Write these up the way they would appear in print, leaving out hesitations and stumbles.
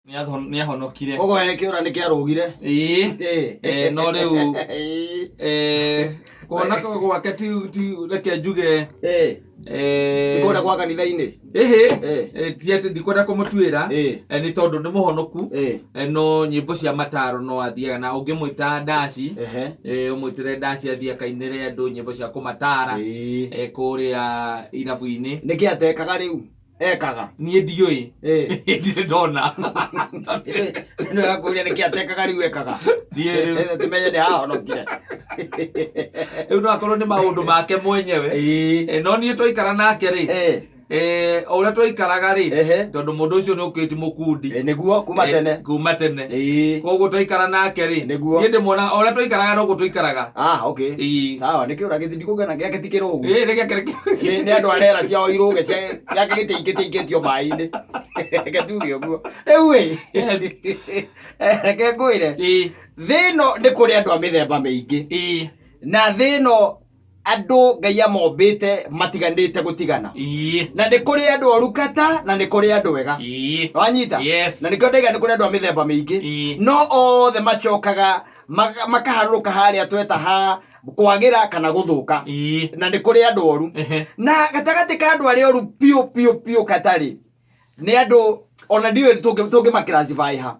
Nĩ ahonokire. Koguo we kĩũra nĩ kĩarũgire. No rĩu kuonaka gwake ti reke njuge kũrĩa gwa kanitha-inĩ ti atĩ ndikwenda kũmũtuĩra nĩ tondũ nĩ mũhonoku no nyĩmbo cia mataro no athiaga na ũngĩmwĩta ndaci ũmwĩtĩre ndaci athiĩ akainĩre andũ nyĩmbo cia kũmatara kũrĩa irabu-inĩ. Nĩkĩ atekaga rĩu ekaga? Niĩ ndiũĩ ndirĩ ndona nĩ gakũria nĩkĩ atekaga rĩu ekaga tũmenye nĩ ahonokire. Rĩu no akorwo nĩ maũndũ make mwenyewe no niĩ twaikara nake rĩ o ũrĩa twaikaraga rĩ tondũ mũndũ ũcio nĩ ũkĩti mũkundi nĩguo kuma tene koguo twaikara nake rĩ niĩ ndĩmuona o ũrĩa twaikaraga noguo twaikaraga. Sawa nĩ kĩũra gĩtikũgana gĩake ti kĩrũgu nĩ andũ arera ciao irũge gĩake gĩteikĩtio maĩ-inĩ reke tuge ũguo. Rĩu reke ngwĩre thĩ ĩno nĩ kũrĩ andũ a mĩthemba mĩingĩ na thĩ ĩno andũ Ngai amombĩte matiganĩte gũtigana na nĩ kũrĩ andũ oru kata na nĩ kũrĩ andũ wega wanyita na nĩkĩo ndaiga nĩ kũrĩ andũ a mĩthemba mĩingĩ no othe macokaga makaharũrũka harĩa tweta ha kwagĩra kana gũthũka na nĩ kũrĩ andũ oru na gatagatĩ ka andũ arĩa oru piũ katarĩ nĩ andũ ona ndiũĩ tũngĩma-classify ha.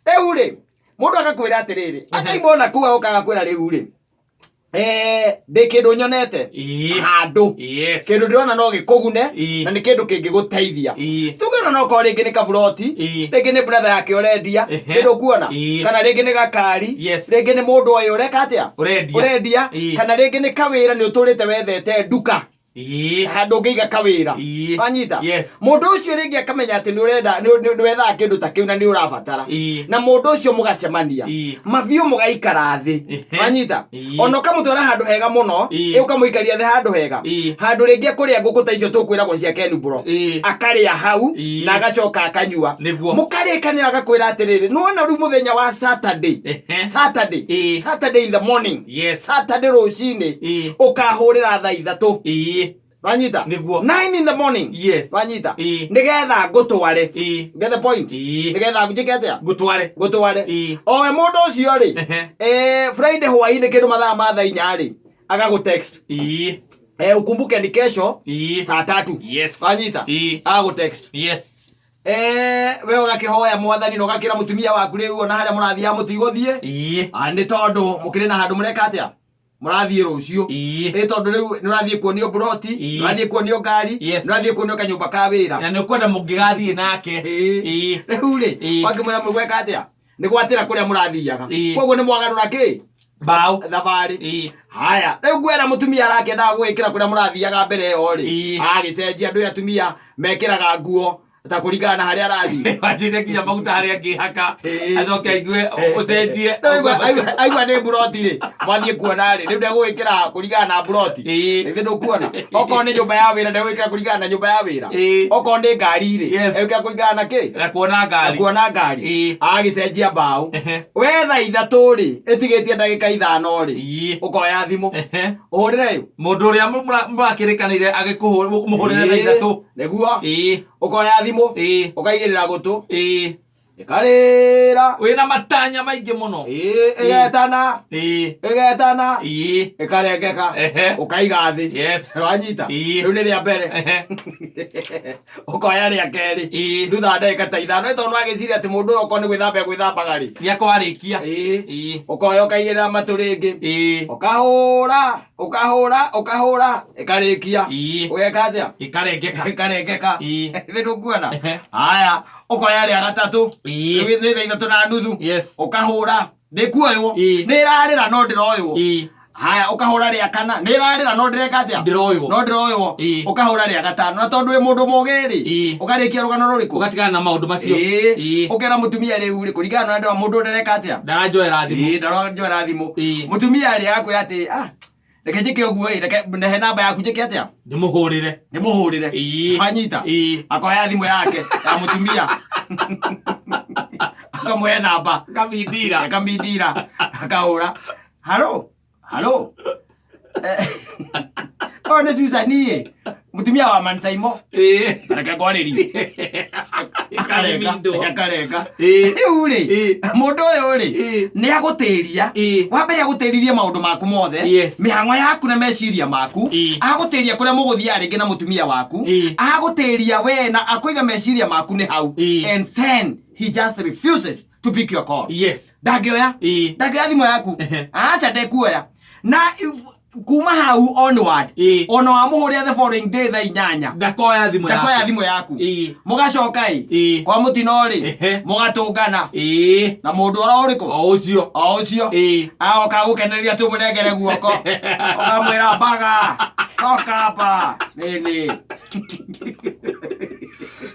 Rĩu rĩ mũndũ agakwĩra atĩrĩrĩ akaimona kũu agoka agakwĩra rĩu rĩ ndĩ kĩndũ nyonete handũ kĩndũ ndĩrona no gĩkũgune na nĩ kĩndũ kĩngĩgũteithia. Tuge ona no korwo rĩngĩ nĩ kaburoti rĩngĩ nĩ brother yake ũrendia kĩndũ kuona kana rĩngĩ nĩ gakari rĩngĩ nĩ mũndũ ũyũ ũreka atĩa ũrendia kana rĩngĩ nĩ kawĩra nĩ ũtũrĩte wethete nduka handũ ũngĩiga kawĩra wanyita mũndũ ũcio rĩngĩ akamenya atĩ nĩ wethaga kĩndũ ta kĩu na nĩ ũrabatara na mũndũ ũcio mũgacemania mabiũ mũgaikara thĩ wanyita ona ũkamũtwara handũ hega mũno ũkamũikaria thĩ handũ hega handũ rĩngĩ kũrĩa ngũkũ ta icio tũkwĩragwo cia Kenbro akarĩa hau na agacoka akanyua mũkarĩkanĩra agakwĩra atĩrĩrĩ nĩwona rĩu mũthenya wa Saturday in the morning Saturday rũcinĩ ũkahũrĩra thaa 3 wanyita 9 in the morning wanyita nĩgetha ngũtware get the point nĩgetha njĩke atĩa ngũtware owe mũndũ ũcio rĩ Friday hwaĩ-inĩ kĩndũ mathaa ma thaa 4 rĩ agagũtext ukumbuke ni kesho saa 3 wanyita agagũtext we ũgakĩhoya mwathani na ũgakĩra mũtumia waku rĩu ona harĩa mũrathiaga mũtigũthiĩ nĩ tondũ mũkĩrĩ na handũ mũreka atĩa mũrathiĩ rũciũ tondũ rĩu nĩ ũrathiĩ kuonio buroti nĩ ũrathiĩ kuonio ngari nĩ ũrathiĩ kuonio kanyũmba ka wĩra na nĩ ũkwenda mũngĩgathiĩ nake rĩu rĩ wakĩmwĩra mũgweka atĩa nĩ gwatĩra kũrĩa mũrathiaga koguo nĩ mwagarũra kĩ mbaũ thabarĩ. Haya rĩu ngwĩra mũtumia arakĩendaga gwĩkĩra kũrĩa mũrathiaga mbere ĩyo rĩ agĩcenjia andũ atumia mekĩraga nguo ta kũringana na harĩa arathiĩ wanjĩte kinya maguta harĩa ngĩhaka acoke aigue ũcenjie aigua nĩ buroti rĩ mwathiĩ kuona rĩ rĩu ndegũgĩkĩra kũringana na buroti ĩthĩ ndũkuona okorwo nĩ nyũmba ya wĩra ndegũgĩkĩra kũringana na nyũmba ya wĩra okorwo nĩ ngari rĩ egũgĩkĩra kũringana na kĩ na kuona ngari agĩcenjia mbaũ we thaa 3 rĩ ĩtigĩtie ndagĩka 5 rĩ ũkoya thimũ ũhũrĩre mũndũ ũrĩa mũrakĩrĩkanĩire agĩkũhũrĩre thaa 3 nĩguo ũkoya thimũ ũkaigĩrĩra gũtũ ĩkarĩra wĩna matanya maingĩ mũno ĩgetana ĩkarengeka ũkaiga thĩ wanyita rĩu nĩ rĩa mbere ũkoya rĩa kerĩ thutha ndagĩka ta 5 tondũ wagĩciria atĩ mũndũ ũyũ okorwo nĩ gwĩthambaga rĩ nĩakwarĩkia ũkoya ũkaigĩrĩra matũ rĩngĩ ũkahũra ĩkarĩkia ũgeka atĩa ĩkarengeka thĩ ndũkuona. Haya ũkoya rĩa gatatũ nĩ thaa 3:30 ũkahũra ndĩkuoywo nĩ ĩrarĩra no ndĩroywo. Haya ũkahũra rĩa kana nĩ ĩrarĩra no ndĩreka atĩa no ndĩroywo ũkahũra rĩa gatano na tondũ wĩ mũndũ mũgĩ rĩ ũkarĩkia rũgano rũrĩkũ ũgatigana na maũndũ macio ũkera mũtumia rĩu rĩ kũringana na mũndũ ndareka atĩa ndaranjoera thimũ mũtumia rĩ agakwĩra atĩ reke njĩke ũguo reke nehe namba yaku njĩke atĩa ndĩmũhũrĩre wanyita akoya thimũ yake ya mũtumia akamũhe namba akamindira akahũra halo One Susani mutumia wa Mansaimo reke ngwarĩrie akareka rĩu rĩ mũndũ ũyũ rĩ nĩ agũtĩria wambere agũtĩririe maũndũ maku mothe mĩhang'o yaku na meciria maku agũtĩria kũrĩa mũgũthiaga rĩngĩ na mũtumia waku agũtĩria we na akũiga meciria maku nĩ hau and then he just refuses to pick your call. Ndangĩoya thimũ yaku aca ndekuoya na kuma hau onward ona wamuhuria the following day thaa 8 ndakoya thimũ yaku mugacoka kwa mutino ri mugatungana na mũndũ ũrĩkũ o ũcio agoka gukenereria tu mũnengere guoko ukamwĩra baga toka hapa nini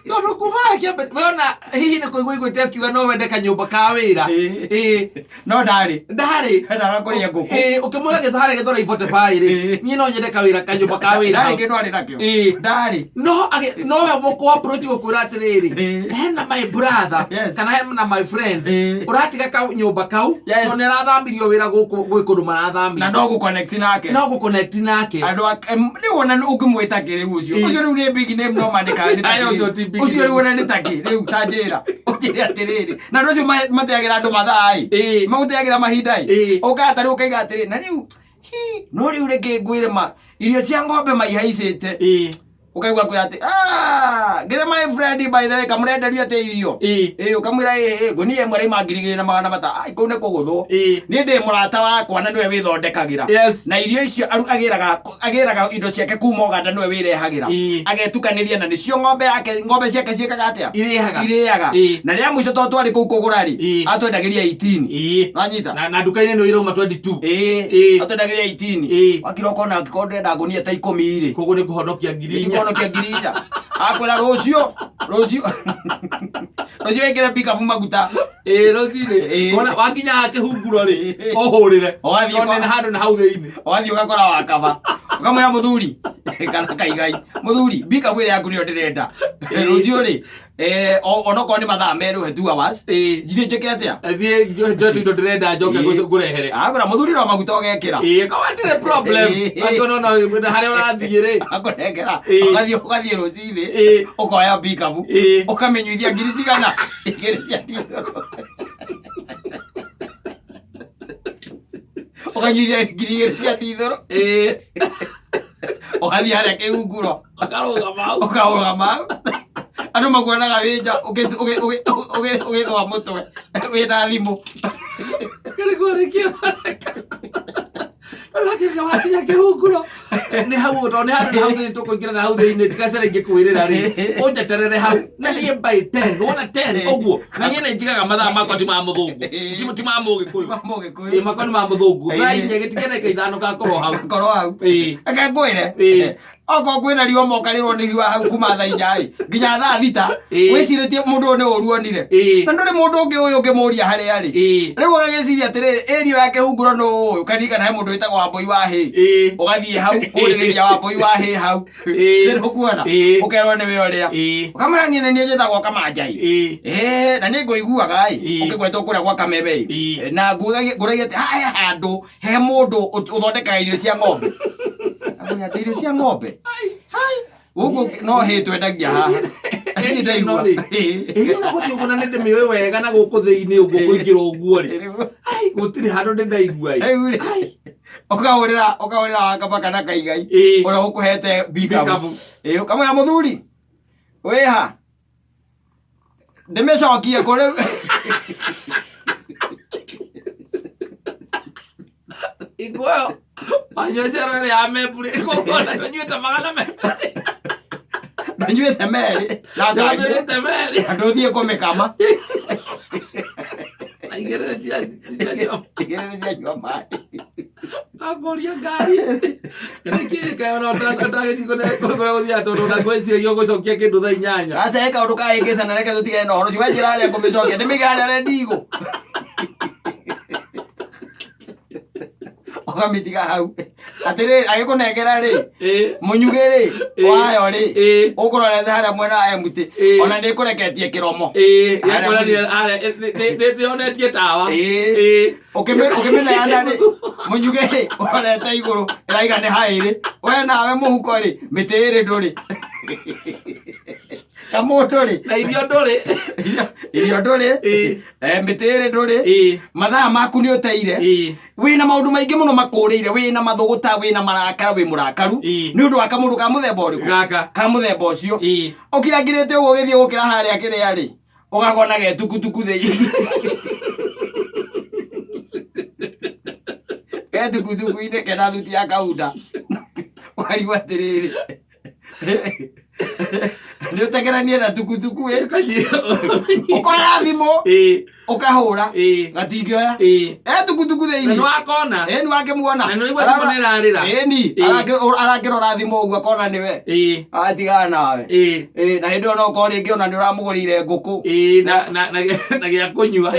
no kuma kia mbona hihi nĩ kũigua igwĩte akiuga no wende kanyũmba ka wĩra no ndarĩ hendaga kũrĩa ngũkũ ũkĩmwĩra gĩtharĩ gĩthora 45 rĩ niĩ no nyende kawĩra kanyũmba ka wĩra ndarĩ kĩndũ arĩ nakĩo ndarĩ no we mũkũ approach gũkwĩra atĩrĩrĩ hena my brother kana hena my friend ũratiga kanyũmba kau to nĩ arathamirio wĩra gũkũ gwĩ kũndũ marathamio na no gũconnect nake andũ nĩ wona ũkĩmwĩta kĩrĩu ũcio rĩu nĩ big name no mandĩka ucio rĩu wona nĩ takĩ rĩu ta njĩra ũkĩrĩ atĩrĩrĩ na andũ acio mateagĩra andũ mathaa magũteagĩra mahinda ũkata rĩu ũkaiga atĩrĩrĩ na rĩu no rĩu rĩngĩ ngwĩre irio cia ng'ombe maihaicĩte ukaigua kwĩra atĩ ngĩre my friend by the way kamũrenderia atĩ irio ũkamwĩra ngũnia ĩmwe raima 2,500 kũu nĩ kũgũthwo niĩ ndĩ mũrata wakwa na nĩwe wĩthondekagĩra na irio icio agĩraga indo ciake kuma Ũganda nĩwe wĩrehagĩra agetukanĩria na nĩcio ng'ombe ciake ciĩkaga atĩa irĩaga na rĩa mũico to twarĩ kũu kũgũra rĩ atwendagĩria 18 nanyita na nduka-inĩ nĩ irauma 22 atwendagĩria 18 wakĩroka ona angĩkorwo ndĩrenda ngũnia ta 10 rĩ koguo nĩ kũhonokia ngirija akwĩra rũciũ wĩkĩre pikabu maguta rũcinĩ wakinya kĩhunguro rĩ ũhũrĩre ũgathiĩ handũ na hau thĩinĩ ũgathiĩ ũgakora wakaba ũkamwĩra mũthuri kana kaigai mũthuri pikabu ĩrĩa yaku nĩyo ndĩrenda rũciũ rĩ onokorwo nĩ mathaa merĩ 2 hours njithiĩ njĩke atĩa thiĩ indo ndĩrenda njoke ngũrehere agũra mũthuri no maguta ũgekĩra kawatirĩ problem akĩona harĩa ũrathiĩ rĩ akũnengera ũgathiĩ rũcinĩ ũkoya pikabu ũkamĩnyuithia ngiri cigana igĩrĩ cia ndithũrũ ũkanyuithia ngiri igĩrĩ cia ndithũrũ ũgathiĩ harĩa kĩhunguro ũkarũgama andũ makuonaga wĩ nja ũgĩthũa mũtwe wĩna thimũ wakinya kĩhunguro nĩ hau to nĩ hau thĩinĩ tũkũingĩra na hau thĩinĩ tikacera ingĩkwĩrĩra rĩ ũnjeterere hau na niĩ by 10 wona 10 ũguo na niĩ nĩ njigaga mathaa makwa ti ma mũthũngũ ti ma mũgĩkũyũ makwa nĩ ma mũthũngũ thaa inya gĩtikeneka ithano gakorwo hau aka ngwĩre oko kwĩna riũa mokarĩrwo nĩ riũa hau kuma thaa 4 nginya thaa 6 wĩcirĩtie mũndũ ũyũ nĩ ũru onire na ndũrĩ mũndũ ũngĩ ũyũ ũngĩmũria harĩa rĩ rĩu ũgagĩciria atĩrĩrĩ ĩrio ya kĩhunguro nĩ ũyũ karirikana he mũndũ wĩtagwo Wambũi wa Hĩ ũgathiĩ hau kũrĩrĩria Wambũi wa Hĩ hau nĩũkuona ũkerwo nĩwe ũrĩa ũkamwĩra niĩ nĩ niĩ njĩtagwo Kamanjai na nĩ ngũiguaga ũkĩgwetwo kũrĩa gwa Kamebe na ngũragia atĩ he handũ he mũndũ ũthondekaga irio cia ng'ombe agũnya irio cia ng'ombe gũkũ no hĩ twendagia haha nĩ ndaigua gũthiĩ ũguo na nĩ ndĩmĩũĩ wega na gũkũ thĩinĩ ũguo kũingĩra ũguo rĩ gũtirĩ handũ ndĩ ndaigua ũkahũrĩra Wakaba kana Kaigai ũrĩa ũkũhete pikabu ũkamwĩra mũthuri wĩha ndĩmĩcokie kũrĩ iguoyo wanyua cero ĩrĩ ya memburi ĩkũona nyuĩte magana merĩ ndanyuĩte merĩ na ndũthiĩ kũmĩkama igĩrĩrĩ cia nyua maĩ akoria ngari nĩkĩ kaona ũtagĩthiĩ kũrĩa gũthiaga tondũ ndangwĩciragia ũgũcokia kĩndũ thaa 8 aca he kaũndũ kahĩngĩca na reke tũtigane na ũhoro ũcio wecira harĩa ngũmĩcokia ndĩmĩige harĩa ndigũ ũkamĩtiga hau Atiri agikunengera ri munyuge ri wayo ri ukurorete haria mwena wa muti ona ni kureketie kiromo nionetie tawa ukimenya yana ri munyuge ri urorete iguru iraiga ni hairi we nawe muhuko ri miti iri nduri kamundu ri na irio nduri miti iri nduri mathaa maku ni uteire wina maundu maingi muno makurire wina mathuguta wina marakara wi murakaru ni undu wa kamundu ka muthemba uriku ka muthemba ucio ukirangirite uguo githie gukira haria kiria ri ugagona getukutuku thei getukutuku ine kena thuti ya kaunda ukarigwo atiriri ni utegeranie na tukutuku ukora thimo ukahura gatingioya tukutuku thei ni wakona ni wakemuona na ni gwa nirarira ni arakirora thimo uguo akona niwe atigana nawe na hindi ona uko ringi ona ni uramugurire nguku na gia kunyua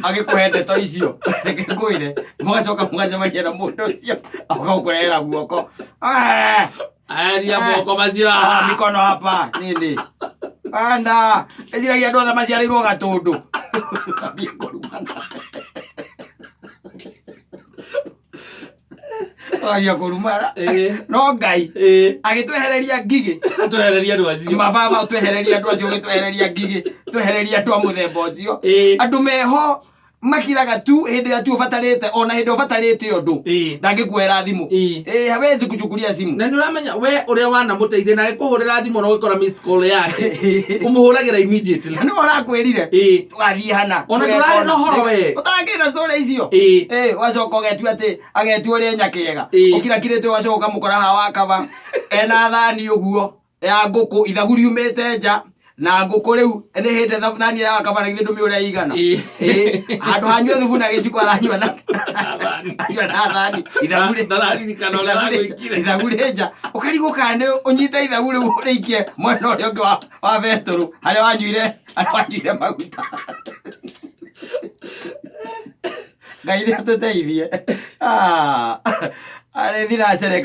agikuhe ndeto icio ngikuire mugacoka mugacemania na mundu ucio agagukurehera guoko aria moko macio mikono hapa nini anda eziragia andu othe maciarĩirwo gatundu ambie kũrumana ambia kũrumana no Ngai agĩtwehereria ngigĩ twehereria andu acio mababa twehereria andu acio gĩtwehereria ngigĩ twehereria andu a mũthemba ũcio andu meho makiraga tu hindi ya tu ubatarite ona hindi ubatarite undu ndangikuhera thimu hawezi kuchukulia simu na ni uramenya we uria wana muteithie na gikuhurira thimu no gikora missed call yake umuhuragira immediately no arakwirire twathie hana ona turari no horo we utarakira story icio wacoka ugetua ati agetua uri nyakiega ukirakirite wacoka mukora hawa kaba ena thani uguo ya nguku ithaguri umete nja na nguku riu ni hindi thani ya kabana githu ndumi uria igana handu hanywe thubu na giciko aranywa na thani ithaguri nja ukarigwo kane unyite ithaguri uriikie mwena uria ungi wa veturu haria wanyuire maguta Ngai ni atuteithie ari thira cereka